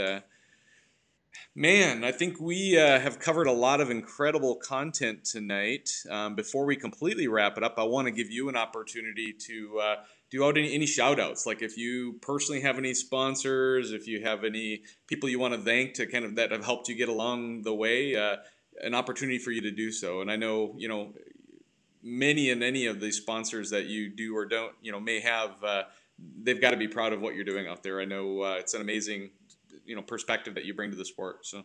man, I think we have covered a lot of incredible content tonight. Before we completely wrap it up, I want to give you an opportunity to do out any shout outs. Like if you personally have any sponsors, if you have any people you want to thank to kind of that have helped you get along the way, an opportunity for you to do so. And I know, many and any of these sponsors that you do or don't, may have, they've got to be proud of what you're doing out there. I know it's an amazing, perspective that you bring to the sport. So.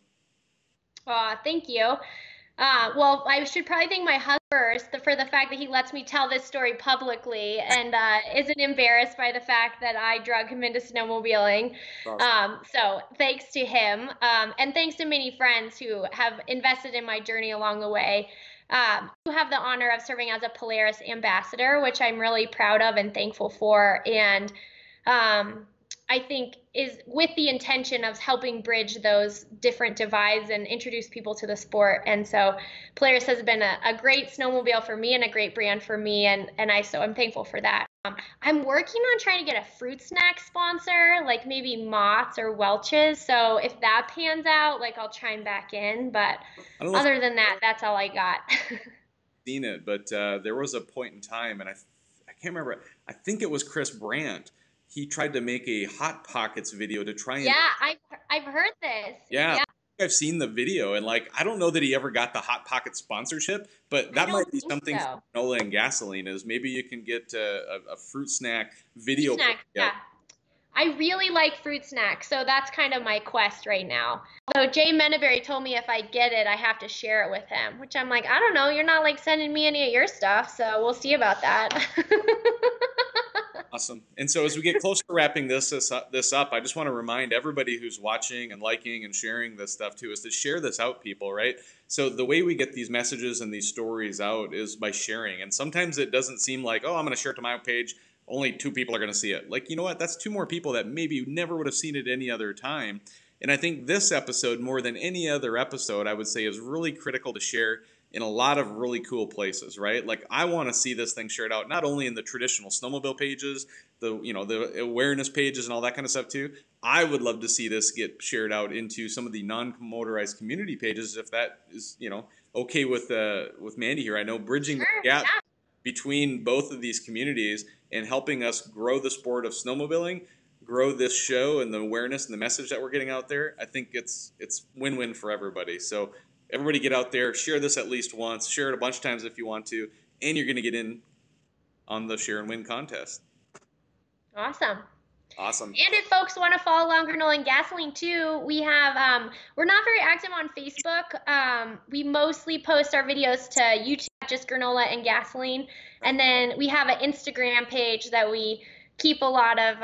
Thank you. Well, I should probably thank my husband first for the fact that he lets me tell this story publicly and isn't embarrassed by the fact that I drug him into snowmobiling. Awesome. So thanks to him, and thanks to many friends who have invested in my journey along the way. Who have the honor of serving as a Polaris ambassador, which I'm really proud of and thankful for. And I think is with the intention of helping bridge those different divides and introduce people to the sport. And so Polaris has been a great snowmobile for me and a great brand for me. And I'm thankful for that. I'm working on trying to get a fruit snack sponsor, like maybe Mott's or Welch's. So if that pans out, like I'll chime back in. But other than that, that's all I got. Seen it, but there was a point in time, and I can't remember. I think it was Chris Brandt. He tried to make a Hot Pockets video to try and... Yeah, I've heard this. Yeah. I've seen the video, and I don't know that he ever got the Hot Pocket sponsorship, but that might be something for Granola and Gasoline, is maybe you can get a fruit snack video. Fruit snack, yeah. I really like fruit snacks, so that's kind of my quest right now. Although Jay Menaberry told me if I get it, I have to share it with him, which I'm like, I don't know, you're not sending me any of your stuff, so we'll see about that. Awesome. And so as we get close to wrapping this up, I just want to remind everybody who's watching and liking and sharing this stuff too, is to share this out, people, right? So the way we get these messages and these stories out is by sharing. And sometimes it doesn't seem like, oh, I'm going to share it to my page. Only 2 people are going to see it. You know what? That's 2 more people that maybe never would have seen it any other time. And I think this episode, more than any other episode, I would say is really critical to share in a lot of really cool places, right? I want to see this thing shared out, not only in the traditional snowmobile pages, the awareness pages and all that kind of stuff too. I would love to see this get shared out into some of the non-motorized community pages, if that is, okay with Mandy here. I know bridging the gap between both of these communities and helping us grow the sport of snowmobiling, grow this show and the awareness and the message that we're getting out there, I think it's win-win for everybody. So everybody get out there, share this at least once, share it a bunch of times if you want to, and you're going to get in on the share and win contest. Awesome. Awesome. And if folks want to follow along Granola and Gasoline too, we have, we're not very active on Facebook. We mostly post our videos to YouTube, just Granola and Gasoline. And then we have an Instagram page that we keep a lot of,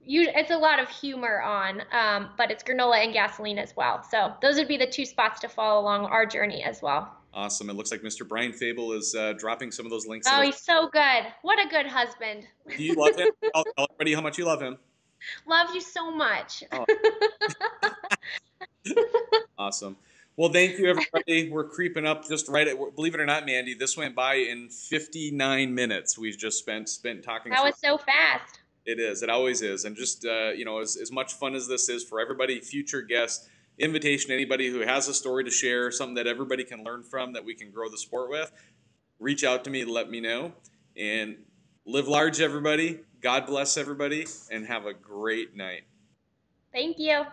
it's a lot of humor on, but it's Granola and Gasoline as well. So those would be the 2 spots to follow along our journey as well. Awesome. It looks like Mr. Brian Fabel is dropping some of those links. Oh, he's so good. What a good husband. Do you love him? Tell everybody how much you love him. Love you so much. Oh. Awesome. Well, thank you, everybody. We're creeping up just right at, believe it or not, Mandy, this went by in 59 minutes. We've just spent talking. That was so fast. It is. It always is. And just, as much fun as this is for everybody, future guests, invitation to anybody who has a story to share, something that everybody can learn from, that we can grow the sport with, reach out to me, let me know. And live large, everybody. God bless everybody, and have a great night. Thank you.